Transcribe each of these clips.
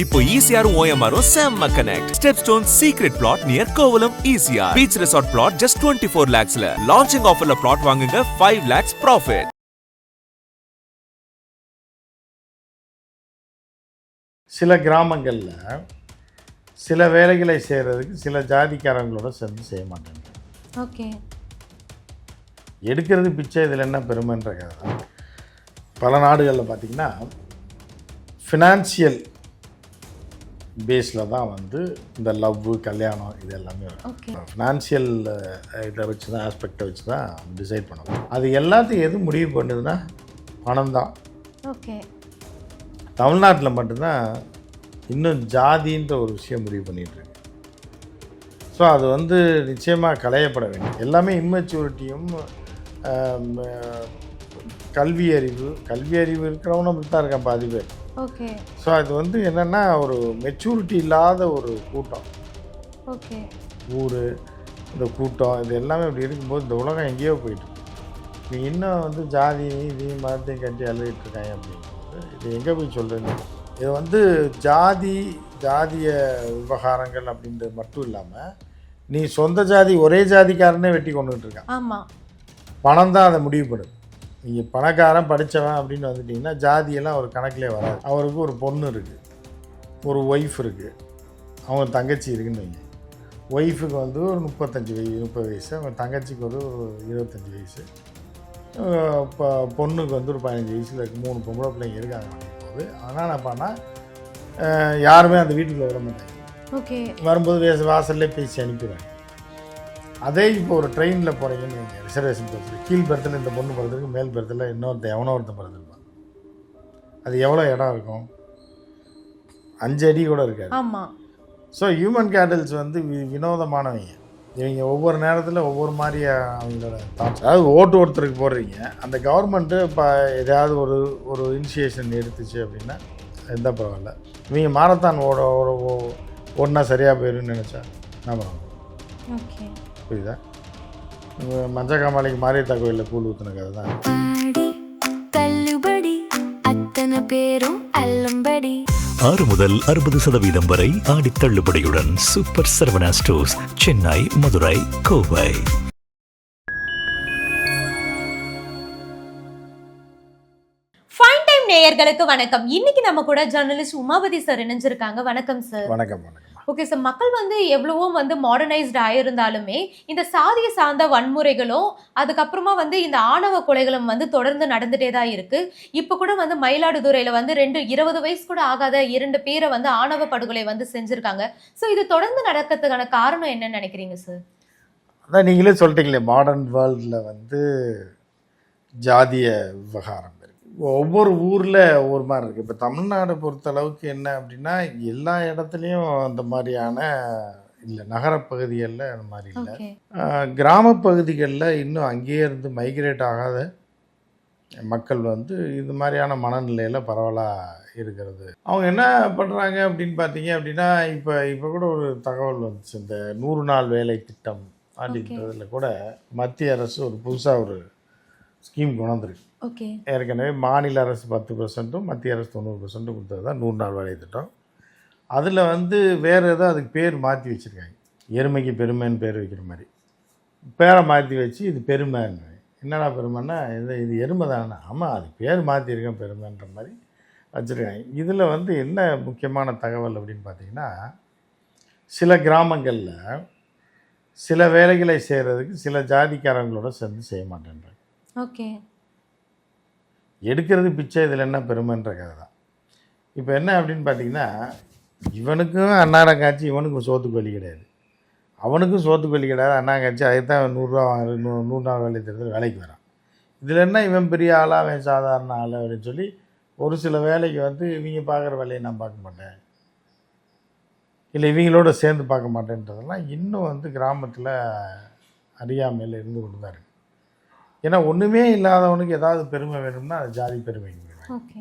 இப்போ ECR OMR செம்ம connect. Stepstone secret plot near Kovalam ECR. Beach resort plot just 24 lakhs ல. Launching offerல plot வாங்குங்க 5 lakhs profit. சில கிராமங்கள்ல சில வேலைகளை செய்யறதுக்கு சில ஜாதிக்காரங்களோட சேர்ந்து செய்ய மாட்டாங்க. ஓகே. எடுக்கிறது பிச்சை, இதில் என்ன பெருமைன்ற கதை தான். பல நாடுகளில் பார்த்திங்கன்னா ஃபினான்சியல் பேஸில் தான் வந்து இந்த லவ், கல்யாணம் இது எல்லாமே வரும். ஃபினான்சியல் இதை வச்சு தான், ஆஸ்பெக்டை வச்சு தான் டிசைட் பண்ணுவோம். அது எல்லாத்தையும் எது முடிவு பண்ணுதுன்னா பணம் தான். ஓகே. தமிழ்நாட்டில் மட்டும்தான் இன்னும் ஜாதின்ற ஒரு விஷயம் முடிவு பண்ணிகிட்ருக்கு. ஸோ அது வந்து நிச்சயமாக களையப்பட வேண்டும். எல்லாமே இம்மெச்சூரிட்டியும் கல்வி அறிவு இருக்கிறவனும் அப்படி தான் இருக்கான் பாதி பேர். ஓகே. ஸோ அது வந்து என்னென்னா ஒரு மெச்சூரிட்டி இல்லாத ஒரு கூட்டம். ஓகே. ஊர், இந்த கூட்டம், இது எல்லாமே இப்படி இருக்கும்போது இந்த உலகம் எங்கேயோ போயிட்டு நீ இன்னும் வந்து ஜாதி இதையும் மதத்தையும் கட்டி அழுகிட்டு இருக்காங்க அப்படிங்கும்போது இது எங்கே போய் சொல்கிறேன்னு. இது வந்து ஜாதிய விவகாரங்கள் அப்படின்றது மட்டும் இல்லாமல் நீ சொந்த ஜாதி ஒரே ஜாதிக்காரனே வெட்டி கொண்டுகிட்டு இருக்கான். ஆமாம். பணம் தான் அதை முடிவு பண்ணுது. நீங்கள் பணக்காரன் படித்தவன் அப்படின்னு வந்துட்டிங்கன்னா ஜாதியெல்லாம் ஒரு கணக்கிலே வராது. அவருக்கு ஒரு பொண்ணு இருக்குது, ஒரு ஒய்ஃப் இருக்குது, அவங்க தங்கச்சி இருக்குன்னு வைங்க. ஒய்ஃபுக்கு வந்து ஒரு 30 வயசு, அவங்க தங்கச்சிக்கு ஒரு 25 வயசு, இப்போ பொண்ணுக்கு வந்து ஒரு 15 வயசில் இருக்குது. 3 பொம்பளை பிள்ளைங்க இருக்காங்க போது. அதனால் என்ன பண்ணால் யாருமே அந்த வீட்டுக்குள்ளே விட மாட்டாங்க. ஓகே. வரும்போது வாசல்லே பேசி அனுப்பிடுவாங்க. அதே இப்போ ஒரு ட்ரெயினில் போகிறீங்கன்னு வைங்க, ரிசர்வேஷன் பர்த்தில் கீழ் பர்த்தில் இந்த பொண்ணு படுறதுக்கு மேல் பர்த்தில் எவனோ ஒருத்தன் படுத்துருப்பான். அது எவ்வளோ இடம் இருக்கும்? 5 அடி கூட இருக்காது. ஆமாம். ஸோ ஹியூமன் கேட்டல்ஸ் வந்து வினோதமானவங்க. இவங்க ஒவ்வொரு நேரத்தில் ஒவ்வொரு மாதிரி அவங்களோட தாட்ஸ். அதாவது ஓட்டு ஒருத்தருக்கு போடுறீங்க, அந்த கவர்மெண்ட்டு இப்போ எதாவது ஒரு இனிஷியேஷன் எடுத்துச்சு அப்படின்னா எந்த பரவாயில்ல. இவங்க மாரத்தான் ஓடினா சரியாக போயிடும்னு நினச்சா என்ன பண்ணுவாங்க? ஓகே. புரியுதா? மஞ்சள் காமாலைக்கு மாரியத்தா கோயிலில் கூழ் ஊற்றின கதை தான். தள்ளுபடி அத்தனை பேரும் அல்லம்படி. 6 முதல் 60% வரை ஆடி தள்ளுபடியுடன் super Saravana stores, Chennai, Madurai, Kovai. Fine time நேயர்களுக்கு வணக்கம். இன்னைக்கு நம்ம கூட ஜர்னலிஸ்ட் உமாபதி சார் இணைஞ்சிருக்காங்க. வணக்கம் சார். வணக்கம். ஓகே சார், மக்கள் வந்து எவ்வளவோ வந்து மாடர்னைஸ்ட் ஆயிருந்தாலுமே இந்த சாதிய சார்ந்த வன்முறைகளும் அதுக்கப்புறமா வந்து இந்த ஆணவ கொலைகளும் வந்து தொடர்ந்து நடந்துட்டே தான் இருக்கு. இப்போ கூட வந்து மயிலாடுதுறையில வந்து 20 வயசு கூட ஆகாத 2 பேரை வந்து ஆணவ படுகொலை வந்து செஞ்சிருக்காங்க. ஸோ இது தொடர்ந்து நடக்கிறதுக்கான காரணம் என்னன்னு நினைக்கிறீங்க சார்? அதான் நீங்களே சொல்லிட்டீங்களே, மாடர்ன் வேர்ல்டில் வந்து ஜாதிய விவகாரம் இருக்குது. ஒவ்வொரு ஊரில் ஒவ்வொரு மாதிரி இருக்குது. இப்போ தமிழ்நாடு பொறுத்தளவுக்கு என்ன அப்படின்னா எல்லா இடத்துலையும் அந்த மாதிரியான இல்லை, நகரப்பகுதிகளில் அந்த மாதிரி இல்லை. கிராமப்பகுதிகளில் இன்னும் அங்கேயே இருந்து மைக்ரேட் ஆகாத மக்கள் வந்து இது மாதிரியான மனநிலையில் பரவலாக இருக்கிறது. அவங்க என்ன பண்ணுறாங்க அப்படின்னு பார்த்தீங்க அப்படின்னா இப்போ கூட ஒரு தகவல் வந்துச்சு, இந்த 100 நாள் வேலை திட்டம் அப்படின்றதுல கூட மத்திய அரசு ஒரு புதுசாக ஒரு ஸ்கீம் கொண்டு வந்திருக்கு. ஓகே. ஏற்கனவே மாநில அரசு 10%, மத்திய அரசு 90% கொடுத்தது தான் 100 நாள் வேலை திட்டம். அதில் வந்து வேறு ஏதோ அதுக்கு பேர் மாற்றி வச்சுருக்காங்க. எருமைக்கு பெருமைன்னு பேர் வைக்கிற மாதிரி பேரை மாற்றி வச்சு இது பெருமைன்னு. என்னடா பெருமைன்னா இது எருமை தானே. ஆமாம், அது பேர் மாற்றிருக்கேன் பெருமைன்ற மாதிரி வச்சுருக்காங்க. இதில் வந்து என்ன முக்கியமான தகவல் அப்படின்னு பார்த்தீங்கன்னா, சில கிராமங்களில் சில வேலைகளை செய்கிறதுக்கு சில ஜாதிக்காரங்களோட சேர்ந்து செய்ய மாட்டேன்றாங்க. ஓகே. எடுக்கிறது பிச்சை, இதில் என்ன பெருமைன்ற கதை தான். இப்போ என்ன அப்படின்னு பார்த்தீங்கன்னா, இவனுக்கும் அன்னாரம் காய்ச்சி இவனுக்கும் சோத்துக்கு வழி கிடையாது, அவனுக்கும் சோத்துக்கு வழி கிடையாது. அண்ணா காய்ச்சி அதுக்கு தான் 100 ரூபா வாங்குறது, 100 நாள் வேலை திட்டத்தில் வேலைக்கு வரான். இதில் என்ன இவன் பெரிய ஆளாக, அவன் சாதாரண ஆள் அப்படின்னு சொல்லி ஒரு சில வேலைக்கு வந்து இவங்க பார்க்குற வேலையை நான் பார்க்க மாட்டேன், இல்லை இவங்களோட சேர்ந்து பார்க்க மாட்டேன்றதெல்லாம் இன்னும் வந்து கிராமத்தில் அறியாமையில் இருந்து கொண்டு தான் இருக்குது. ஏன்னா ஒன்றுமே இல்லாதவனுக்கு ஏதாவது பெருமை வேணும்னா அது ஜாதி பெருமைங்க. ஓகே.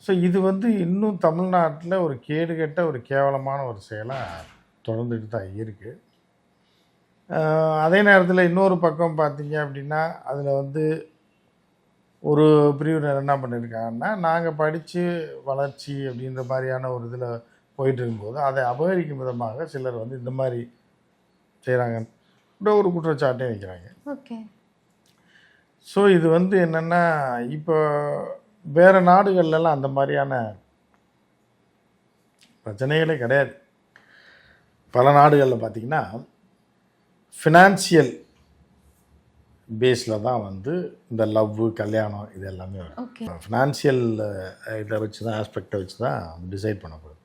ஸோ இது வந்து இன்னும் தமிழ்நாட்டில் ஒரு கேடுகெட்ட ஒரு கேவலமான ஒரு செயலாக தொடர்ந்துட்டு தான் இருக்குது. அதே நேரத்தில் இன்னொரு பக்கம் பார்த்தீங்க அப்படின்னா அதில் வந்து ஒரு பிரிவினர் என்ன பண்ணியிருக்காங்கன்னா, நாங்கள் படித்து வளர்ச்சி அப்படின்ற மாதிரியான ஒரு இதில் போயிட்டு இருக்கும்போது அதை அபகரிக்கும் விதமாக சிலர் வந்து இந்த மாதிரி செய்கிறாங்கன்ற ஒரு குற்றச்சாட்டையும் வைக்கிறாங்க. ஓகே. ஸோ இது வந்து என்னென்னா, இப்போ வேறு நாடுகள்லாம் அந்த மாதிரியான பிரச்சனைகளே கிடையாது. பல நாடுகளில் பார்த்திங்கன்னா ஃபினான்சியல் பேஸில் தான் வந்து இந்த லவ், கல்யாணம் இது எல்லாமே வரும். ஃபினான்சியல் இதை வச்சு தான், ஆஸ்பெக்டை வச்சு தான் டிசைட் பண்ணப்படுது.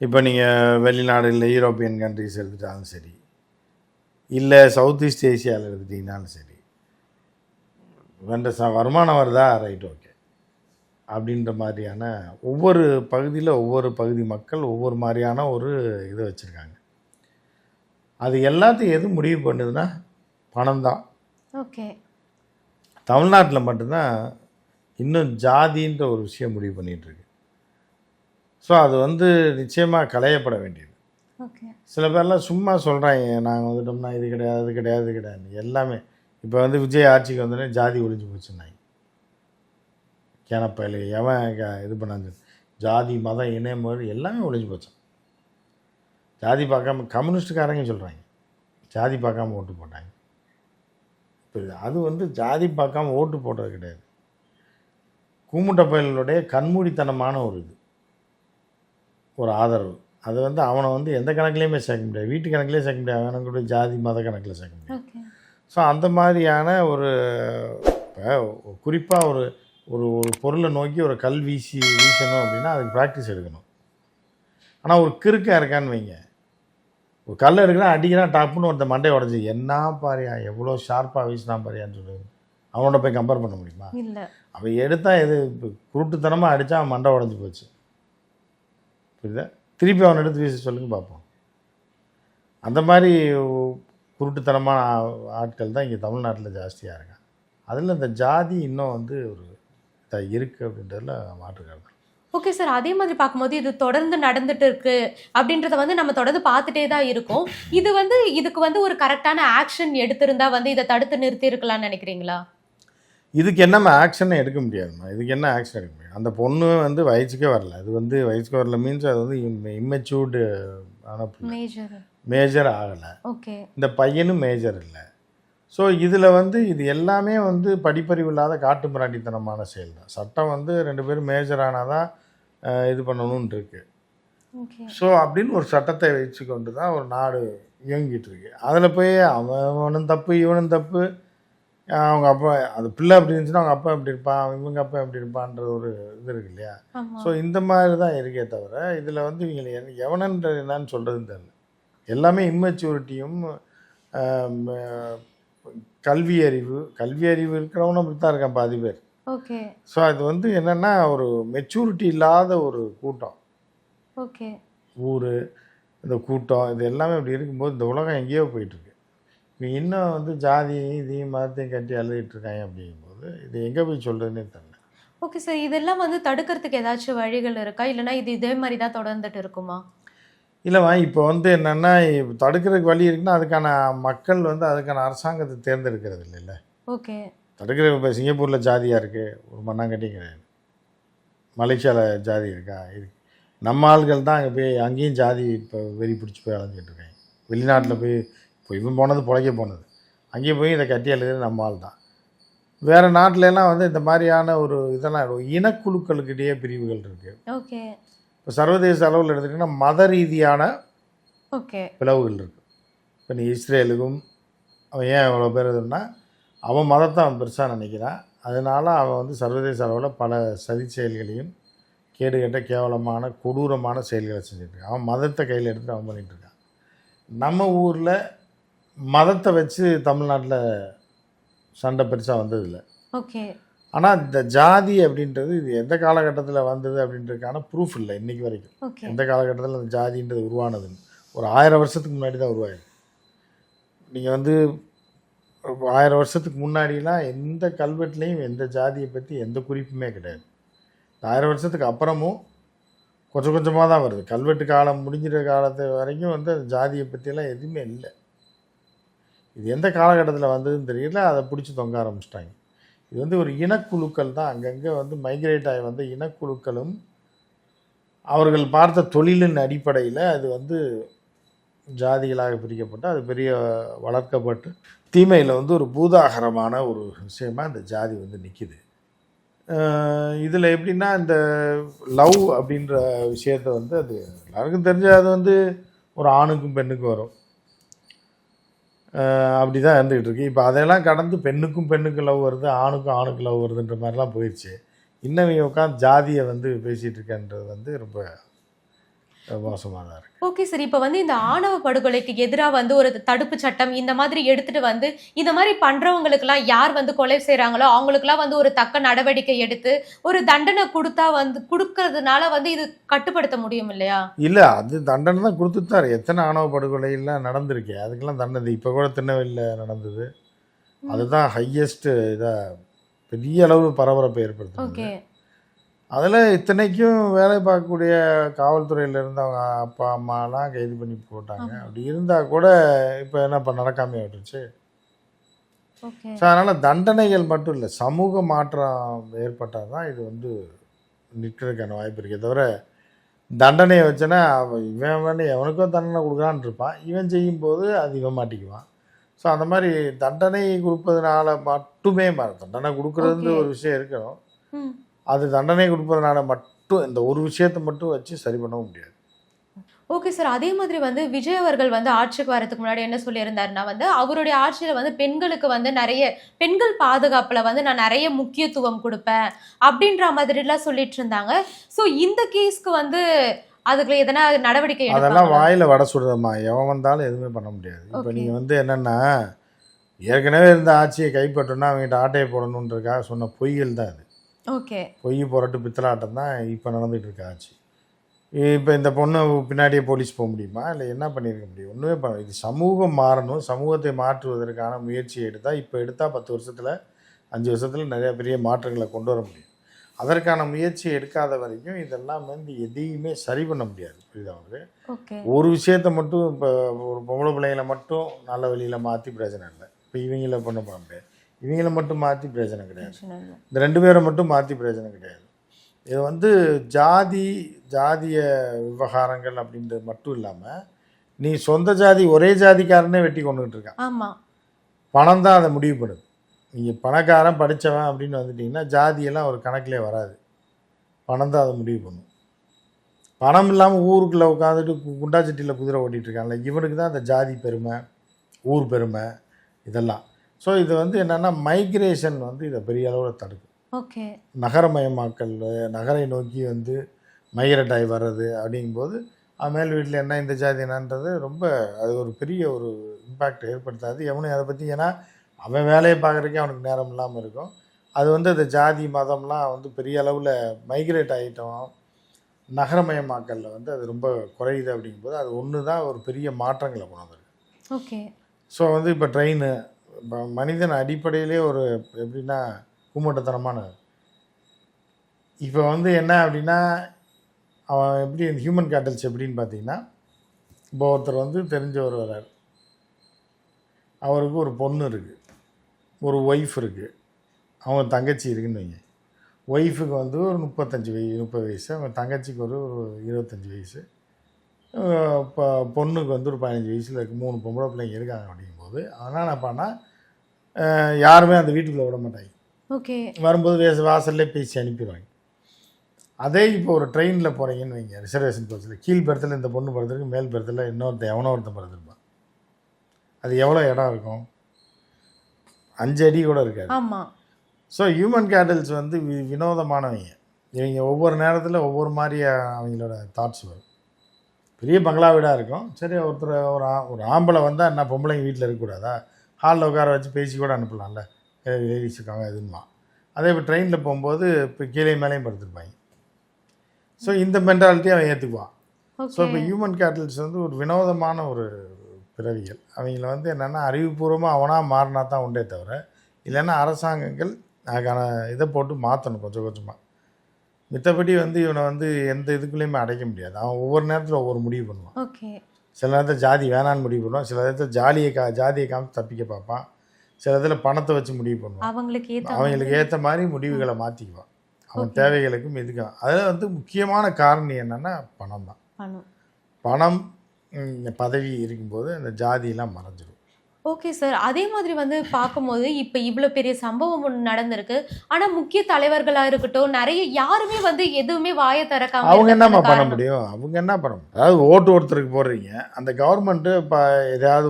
இப்போ நீங்கள் வெளிநாடுகளில் யூரோப்பியன் கண்ட்ரிஸ் எடுத்துட்டாலும் சரி, இல்லை சவுத் ஈஸ்ட் ஏஷியாவில் எடுத்துட்டிங்கனாலும் சரி, வருமானம் வருதா, ரைட், ஓகே அப்படின்ற மாதிரியான ஒவ்வொரு பகுதியில் ஒவ்வொரு பகுதி மக்கள் ஒவ்வொரு மாதிரியான ஒரு இதை வச்சுருக்காங்க. அது எல்லாத்தையும் எது முடிவு பண்ணுதுன்னா பணம் தான். ஓகே. தமிழ்நாட்டில் மட்டும்தான் இன்னும் ஜாதின்ற ஒரு விஷயம் முடிவு பண்ணிகிட்ருக்கு. ஸோ அது வந்து நிச்சயமாக களையப்பட வேண்டியது. ஓகே. சில பேர்லாம் சும்மா சொல்கிறாங்க, நாங்கள் வந்துட்டோம்னா இது கிடையாது, அது கிடையாது, இது கிடையாது. எல்லாமே இப்போ வந்து விஜய் ஆட்சிக்கு வந்தோடனே ஜாதி ஒழிஞ்சு போச்சுன்னாங்க. கேனப்பையில் எவன் இது பண்ணாங்க, ஜாதி மதம் இணையம் எல்லாமே ஒழிஞ்சு போச்சான். ஜாதி பார்க்காம கம்யூனிஸ்டுக்காரங்க சொல்கிறாங்க ஜாதி பார்க்காம ஓட்டு போட்டாங்க. இப்போ அது வந்து ஜாதி பார்க்காம ஓட்டு போட்டது கிடையாது. கூமுட்ட பயலுடைய கண்மூடித்தனமான ஒரு இது, ஒரு ஆதரவு. அது வந்து அவனை வந்து எந்த கணக்குலேயுமே சேர்க்க முடியாது, வீட்டு கணக்குலேயே சேர்க்க முடியாது, அவனுடைய ஜாதி மத கணக்கில் சேர்க்க முடியாது. ஸோ அந்த மாதிரியான ஒரு, இப்போ குறிப்பாக ஒரு ஒரு ஒரு பொருளை நோக்கி ஒரு கல் வீசணும் அப்படின்னா அதுக்கு ப்ராக்டிஸ் எடுக்கணும். ஆனால் ஒரு கிறுக்காக இருக்கான்னு வைங்க, ஒரு கல் எடுக்கிறான், அடிக்கிறான், டாப்புன்னு ஒருத்த மண்டையை உடஞ்சி, என்ன பாரியா எவ்வளோ ஷார்ப்பாக வீசினா பாரியான்னு சொல்லுது. அவனோட போய் கம்பேர் பண்ண முடியுமா? இல்லை. அவன் எடுத்தால் எது குருட்டுத்தனமாக அடித்தா அவன் மண்டை உடஞ்சி போச்சு, புரியுதா? திருப்பி அவனை எடுத்து வீச சொல்லுங்க பார்ப்போம். அந்த மாதிரி குருட்டுத்தனமான ஆட்கள் தான் இங்கே தமிழ்நாட்டில் ஜாஸ்தியாக இருக்காங்க. அதில் இந்த ஜாதி இன்னும் வந்து ஒரு இதாக இருக்குது அப்படின்றதுல மாற்றுக்கிறது. ஓகே சார், அதே மாதிரி பார்க்கும்போது இது தொடர்ந்து நடந்துட்டு இருக்கு அப்படின்றத வந்து நம்ம தொடர்ந்து பார்த்துட்டே தான் இருக்கோம். இது வந்து இதுக்கு வந்து ஒரு கரெக்டான ஆக்ஷன் எடுத்திருந்தா வந்து இதை தடுத்து நிறுத்தி இருக்கலாம்னு நினைக்கிறீங்களா? இதுக்கு என்ன ஆக்ஷனை எடுக்க முடியாதுமா. இதுக்கு என்ன ஆக்ஷன் எடுக்க முடியாது? அந்த பொண்ணு வந்து வயசுக்கே வரல. அது வந்து வயசுக்கு வரல மீன்ஸ் அது வந்து இம்மெச்சூர்டு ஆன மேஜர் ஆகலை. ஓகே. இந்த பையனும் மேஜர் இல்லை. ஸோ இதில் வந்து இது எல்லாமே வந்து படிப்பறிவு இல்லாத காட்டு மிராண்டித்தனமான செயல் தான். சட்டம் வந்து 2 பேரும் மேஜர் ஆனால் தான் இது பண்ணணும்னு இருக்குது. ஸோ அப்படின்னு ஒரு சட்டத்தை வச்சு கொண்டு தான் ஒரு நாடு இயங்கிட்டு இருக்கு. அதில் போய் அவனும் தப்பு இவனும் தப்பு, அவங்க அப்பா அது பிள்ளை அப்படி இருந்துச்சுன்னா அவங்க அப்பா எப்படி இருப்பான், இவங்க அப்பா எப்படி இருப்பான்ற ஒரு இது இருக்கு இல்லையா? ஸோ இந்த மாதிரி தான் இருக்கே தவிர இதில் வந்து இவங்களை எவனன்ற என்னன்னு சொல்கிறதுன்னு தெரியல. எல்லாமே இம்மெச்சூரிட்டியும் கல்வி அறிவு இருக்கிறவனும் அப்படி தான் இருக்கான் பாதி பேர். ஓகே. ஸோ அது வந்து என்னென்னா ஒரு மெச்சூரிட்டி இல்லாத ஒரு கூட்டம். ஓகே. ஊர் இந்த கூட்டம் இது எல்லாமே அப்படி இருக்கும்போது இந்த உலகம் எங்கேயோ போயிட்டுருக்கு. இப்போ இன்னும் வந்து ஜாதியையும் இதையும் மதத்தையும் கட்டி அழுதுகிட்டு இருக்காங்க. அப்படிங்கும்போது இது எங்கே போய் சொல்கிறதுனே தெரியல. ஓகே சார், இதெல்லாம் வந்து தடுக்கிறதுக்கு ஏதாச்சும் வழிகள் இருக்கா, இல்லைனா இது இதே மாதிரி தான் தொடர்ந்துட்டு இருக்குமா? இல்லைம்மா, இப்போ வந்து என்னென்னா தடுக்கிறதுக்கு வழி இருக்குன்னா அதுக்கான மக்கள் வந்து அதுக்கான அரசாங்கத்தை தேர்ந்தெடுக்கிறது இல்லைல்ல. ஓகே. தடுக்கிற இப்போ சிங்கப்பூரில் ஜாதியாக இருக்குது, ஒரு மண்ணாங்கட்டியும் கிடையாது. மலேசியாவில் ஜாதி இருக்கா? இருக்கு. நம்ம ஆள்கள் தான் அங்கே போய் அங்கேயும் ஜாதி இப்போ வெறி பிடிச்சி போய் அலைஞ்சிட்டு இருக்காங்க. வெளிநாட்டில் போய் இப்போ இவன் போனது பொழைக்க போனது, அங்கேயும் போய் இதை கட்டி அழுகிறது நம்ம ஆள் தான். வேறு நாட்டிலலாம் வந்து இந்த மாதிரியான ஒரு இதெல்லாம் இனக்குழுக்களுக்கிடையே பிரிவுகள் இருக்குது. ஓகே. இப்போ சர்வதேச அளவில் எடுத்துக்கிட்டிங்கன்னா மத ரீதியான பிளவுகள் இருக்குது. இப்போ நீ இஸ்ரேலுக்கும் அவன் ஏன் அவ்வளோ பேர் இதுன்னா அவன் மதத்தை அவன் பெருசாக நினைக்கிறான். அதனால் அவன் வந்து சர்வதேச அளவில் பல சதி செயல்களையும் கேடுகட்ட கேவலமான கொடூரமான செயல்களை செஞ்சுட்ருக்கான். அவன் மதத்தை கையில் எடுத்துகிட்டு அவன் பண்ணிகிட்ருக்கான். நம்ம ஊரில் மதத்தை வச்சு தமிழ்நாட்டில் சண்டை பெருசாக வந்ததில்லை. ஓகே. ஆனால் இந்த ஜாதி அப்படின்றது இது எந்த காலகட்டத்தில் வந்தது அப்படின்றதுக்கான ப்ரூஃப் இல்லை இன்றைக்கி வரைக்கும். எந்த காலகட்டத்தில் அந்த ஜாதின்றது உருவானதுன்னு ஒரு 1000 வருஷத்துக்கு முன்னாடி தான் உருவாயிருக்கு. நீங்கள் வந்து 1000 வருஷத்துக்கு முன்னாடிலாம் எந்த கல்வெட்டுலேயும் எந்த ஜாதியை பற்றி எந்த குறிப்புமே கிடையாது. 1000 வருஷத்துக்கு அப்புறமும் கொஞ்சம் கொஞ்சமாக தான் வருது. கல்வெட்டு காலம் முடிஞ்சிற காலத்து வரைக்கும் வந்து அந்த ஜாதியை பற்றியெல்லாம் எதுவுமே இல்லை. இது எந்த காலகட்டத்தில் வந்ததுன்னு தெரியல, அதை பிடிச்சி தொங்க ஆரம்பிச்சிட்டாங்க. இது வந்து ஒரு இனக்குழுக்கள் தான், அங்கங்கே வந்து மைக்ரேட் ஆகி வந்த இனக்குழுக்களும் அவர்கள் பார்த்த தொழிலின் அடிப்படையில் அது வந்து ஜாதிகளாக பிரிக்கப்பட்டு அது பெரிய வளர்க்கப்பட்டு தீமையில் வந்து ஒரு பூதாகரமான ஒரு விஷயமா இந்த ஜாதி வந்து நிற்கிது. இதில் எப்படின்னா இந்த லவ் அப்படின்ற விஷயத்த வந்து அது எல்லாருக்கும் தெரிஞ்ச அது வந்து ஒரு ஆணுக்கும் பெண்ணுக்கும் வரும், அப்படி தான் இருந்துக்கிட்டு இருக்கு. இப்போ அதையெல்லாம் கடந்து பெண்ணுக்கும் லவ் வருது, ஆணுக்கு லவ் வருதுன்ற மாதிரிலாம் போயிடுச்சு. இன்னும் இவங்க உட்காந்து ஜாதியை வந்து பேசிகிட்டு இருக்கன்றது வந்து ரொம்ப மோசமாக தான் இருக்குது. ஓகே சார், இப்போ வந்து இந்த ஆணவ படுகொலைக்கு எதிராக வந்து ஒரு தடுப்பு சட்டம் இந்த மாதிரி எடுத்துட்டு வந்து இந்த மாதிரி பண்றவங்களுக்குலாம் யார் வந்து கொலை செய்கிறாங்களோ அவங்களுக்குலாம் வந்து ஒரு தக்க நடவடிக்கை எடுத்து ஒரு தண்டனை கொடுத்தா வந்து கொடுக்கறதுனால வந்து இது கட்டுப்படுத்த முடியும் இல்லையா? இல்லை, அது தண்டனை தான் கொடுத்துட்டாரு. எத்தனை ஆணவ படுகொலையெல்லாம் நடந்திருக்கு, அதுக்கெல்லாம் தண்டனை. இப்போ கூட திருநெல்வேலியில் நடந்தது, அதுதான் ஹையஸ்ட் இதாக பெரிய அளவு பரபரப்பை ஏற்படுத்தும். ஓகே, அதில் இத்தனைக்கும் வேலை பார்க்கக்கூடிய காவல்துறையில் இருந்தவங்க அப்பா அம்மாலாம் கைது பண்ணி போட்டாங்க. அப்படி இருந்தால் கூட இப்போ என்ன நடக்காமையே விட்டுருச்சு. ஓகே. ஸோ அதனால் தண்டனைகள் மட்டும் இல்லை, சமூக மாற்றம் ஏற்பட்டால் தான் இது வந்து நிற்கிறதுக்கான வாய்ப்பு இருக்கே தவிர தண்டனையை வச்சோன்னா இவன் வேண்டி எவனுக்கும் தண்டனை கொடுக்குறான்னு இருப்பான், இவன் செய்யும்போது அது இவன் மாட்டிக்குவான். ஸோ அந்த மாதிரி தண்டனை கொடுப்பதுனால மட்டுமே தண்டனை கொடுக்குறதுன்ற ஒரு விஷயம் இருக்கணும். அது தண்டனை கொடுப்பதனால மட்டும் இந்த ஒரு விஷயத்தை மட்டும் வச்சு சரி பண்ணவும் முடியாது. ஓகே சார், அதே மாதிரி வந்து விஜய் அவர்கள் வந்து ஆட்சிக்கு வரதுக்கு முன்னாடி என்ன சொல்லியிருந்தாருன்னா வந்து அவருடைய ஆட்சியில் வந்து பெண்களுக்கு வந்து நிறைய பெண்கள் பாதுகாப்பில் வந்து நான் நிறைய முக்கியத்துவம் கொடுப்பேன் அப்படின்ற மாதிரிலாம் சொல்லிட்டு இருந்தாங்க. ஸோ இந்த கேஸ்க்கு வந்து அதுக்கு எதனா நடவடிக்கை அதெல்லாம் வாயில் வடை சுடுறமா, எவன் வந்தாலும் எதுவுமே பண்ண முடியாது. இப்போ நீங்கள் வந்து என்னென்னா ஏற்கனவே இருந்த ஆட்சியை கைப்பற்றணும்னா அவங்ககிட்ட ஆட்டையை போடணுன்றதுக்காக சொன்ன பொய்கள் தான் அது. ஓகே, பொய் புரட்டு பித்தலாட்டம் தான் இப்போ நடந்துகிட்டு இருக்க ஆட்சி. இப்போ இந்த பொண்ணு பின்னாடியே போலீஸ் போக முடியுமா, இல்லை என்ன பண்ணியிருக்க முடியும்? ஒன்றுமே பண்ண. இது சமூகம் மாறணும், சமூகத்தை மாற்றுவதற்கான முயற்சியை எடுத்தால் இப்போ எடுத்தால் 10 வருஷத்தில் 5 வருஷத்தில் நிறைய பெரிய மாற்றங்களை கொண்டு வர முடியும். அதற்கான முயற்சியை எடுக்காத வரைக்கும் இதெல்லாம் வந்து எதையுமே சரி பண்ண முடியாது. புரியுதா உங்களுக்கு? ஒரு விஷயத்தை மட்டும் இப்போ ஒரு பொம்பளை பிள்ளைங்களை மட்டும் நல்ல வழியில் மாற்றி பிரச்சனை இல்லை. இப்போ இவங்கள பண்ண முடியாது, இவங்கள மட்டும் மாற்றி பிரச்சனை கிடையாது, இந்த 2 பேரை மட்டும் மாற்றி பிரச்சனை கிடையாது. இது வந்து ஜாதிய விவகாரங்கள் அப்படின்றது மட்டும் இல்லாமல் நீ சொந்த ஜாதி ஒரே ஜாதிக்காரனே வெட்டி கொண்டுகிட்டு இருக்கான். ஆமாம், பணம் தான் அதை முடிவு பண்ணுது. நீங்கள் பணக்காரன் படித்தவன் அப்படின்னு வந்துட்டிங்கன்னா ஜாதியெல்லாம் ஒரு கணக்கிலே வராது, பணம் தான் அதை முடிவு பண்ணும். பணம் இல்லாமல் ஊருக்குள்ளே உட்காந்துட்டு குண்டாச்சட்டியில் குதிரை ஓட்டிகிட்ருக்கான்ல, இவனுக்கு தான் அந்த ஜாதி பெருமை, ஊர் பெருமை இதெல்லாம். ஸோ இது வந்து என்னென்னா மைக்ரேஷன் வந்து இதை பெரிய அளவில் தடுக்கும். ஓகே, நகரமயமாக்கல், நகரை நோக்கி வந்து மைக்ரேட் ஆகி வர்றது அப்படிங்கும்போது மேல் வீட்டில் என்ன இந்த ஜாதி என்னன்றது ரொம்ப அது ஒரு பெரிய ஒரு இம்பேக்ட் ஏற்படுத்தாது எவனும் அதை பற்றி. ஏன்னா அவன் வேலையை பார்க்குறதுக்கே அவனுக்கு நேரம் இல்லாமல் இருக்கும். அது வந்து அந்த ஜாதி மதம்லாம் வந்து பெரிய அளவில் மைக்ரேட் ஆகிட்டோம், நகரமயமாக்கலில் வந்து அது ரொம்ப குறையுது. அப்படிங்கும்போது அது ஒன்று தான் ஒரு பெரிய மாற்றங்களை கொண்டு வந்திருக்கு. ஓகே. ஸோ வந்து இப்போ ட்ரெயின் இப்போ மனிதன் அடிப்படையிலே ஒரு எப்படின்னா கூமட்டத்தனமான, இப்போ வந்து என்ன அப்படின்னா அவன் எப்படி ஹியூமன் கேட்டல்ஸ் எப்படின்னு பார்த்தீங்கன்னா, இப்போ ஒருத்தர் வந்து தெரிஞ்சவர் வர்றார், அவருக்கு ஒரு பொண்ணு இருக்குது, ஒரு ஒய்ஃப் இருக்குது, அவங்க தங்கச்சி இருக்குன்னு வைங்க. ஒய்ஃபுக்கு வந்து ஒரு 30 வயசு, அவங்க தங்கச்சிக்கு ஒரு 25 வயசு, இப்போ பொண்ணுக்கு வந்து ஒரு 15 வயசில் இருக்குது. 3 பொம்பளை பிள்ளைங்க இருக்காங்க. அப்படிங்கும்போது அதனால் என்ன பண்ணால் யாருமே அந்த வீட்டுக்குள்ளே விட மாட்டாங்க. ஓகே, வரும்போது வாசல்லே பேசி அனுப்பிடுவாங்க. அதே இப்போ ஒரு ட்ரெயினில் போகிறீங்கன்னு வைங்க, ரிசர்வேஷன் கோச்சில் கீழ் பெருத்தில் இந்த பொண்ணு பிறந்திருக்கு, மேல் பெருத்தில் எவனோ ஒருத்தன் பிறந்திருப்பான். அது எவ்வளோ இடம் இருக்கும்? 5 அடி கூட இருக்காது. ஆமாம். ஸோ ஹியூமன் கேட்டல்ஸ் வந்து வினோதமானவங்க. இவங்க ஒவ்வொரு நேரத்தில் ஒவ்வொரு மாதிரி அவங்களோட தாட்ஸ் வரும். பெரிய பங்களா வீடாக இருக்கும், சரி ஒருத்தர் ஒரு ஆம்பளை வந்தால் என்ன பொம்பளைங்க வீட்டில் இருக்கக்கூடாதா, ஹாலில் உட்கார வச்சு பேசி கூட அனுப்பலாம்ல, லேடிஸ் இருக்காங்க எதுமா. அதே இப்போ ட்ரெயினில் போகும்போது இப்போ கீழே மேலேயும் படுத்துருப்பாங்க. ஸோ இந்த மென்டாலிட்டியை அவன் ஏற்றுக்குவான். ஸோ இப்போ ஹியூமன் கேட்டல்ஸ் வந்து ஒரு வினோதமான ஒரு பிறவிகள். அவங்கள வந்து என்னென்னா அறிவுபூர்வமாக அவனாக மாறினா தான் உண்டே தவிர, இல்லைன்னா அரசாங்கங்கள் அதுக்கான இதை போட்டு மாற்றணும் கொஞ்சம் கொஞ்சமாக. மித்தபடி வந்து இவனை வந்து எந்த இதுக்குள்ளேயுமே அடைக்க முடியாது. அவன் ஒவ்வொரு நேரத்தில் ஒவ்வொரு முடிவு பண்ணுவான். ஓகே, சில நேரத்தில் ஜாதி வேணான்னு முடிவு பண்ணுவான், சில நேரத்தில் ஜாதியை காமிச்சு தப்பிக்க பார்ப்பான், சில இதில் பணத்தை வச்சு முடிவு பண்ணுவான், அவங்களுக்கு ஏத்த அவங்களுக்கு ஏற்ற மாதிரி முடிவுகளை மாற்றிக்குவான் அவன் தேவைகளுக்கும் இதுக்கும். அதில் வந்து முக்கியமான காரணி என்னென்னா பணம் தான். பணம். பணம் பதவி இருக்கும்போது அந்த ஜாதியெல்லாம் மறைஞ்சிடும். Okay sir. அதே மாதிரி வந்து பார்க்கும்போது இப்போ இவ்வளோ பெரிய சம்பவம் ஒண்ணு நடந்திருக்கு. ஆனா முக்கிய தலைவர்களா இருக்கட்டும், நிறைய யாருமே வந்து எதுவுமே வாயை திறக்காம அவங்க என்னம்மா இருக்கிறதுக்கு பண்ண காரணம். முடியும்? அவங்க என்ன பண்ண முடியும்? அதாவது ஓட்டு ஒருத்தருக்கு போடுறீங்க, அந்த கவர்மெண்ட்டு இப்போ எதாவது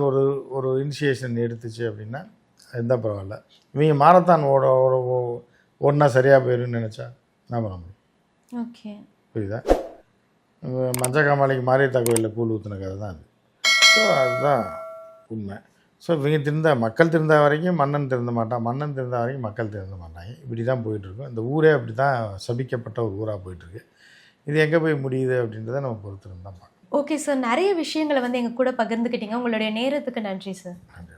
ஒரு இனிஷியேஷன் எடுத்துச்சு அப்படின்னா இருந்தால் பரவாயில்ல. இவங்க மாரத்தான் ஓடினா சரியாக போயிடும்னு நினச்சா என்ன பண்ண முடியும்? ஓகே. புரியுதா? மஞ்சக்காமலைக்கு மாரியத்தா கோயிலில் கூழ் ஊற்றின கதை தான் அது. ஸோ அதுதான் உண்மை. ஸோ இவங்க மக்கள் திருந்த வரைக்கும் மன்னன் திருந்த மாட்டான், மன்னன் திருந்த வரைக்கும் மக்கள் திருந்த மாட்டாங்க. இப்படி தான் போயிட்டுருக்கும். இந்த ஊரே அப்படி தான் சபிக்கப்பட்ட ஒரு ஊராக போயிட்டுருக்கு. இது எங்கே போய் முடியுது அப்படின்றத நம்ம பொறுத்து தான் பார்க்கணும். Okay sir. நிறைய விஷயங்களை வந்து எங்க கூட பகிர்ந்துக்கிட்டீங்க. உங்களுடைய நேரத்துக்கு நன்றி சார். நன்றி.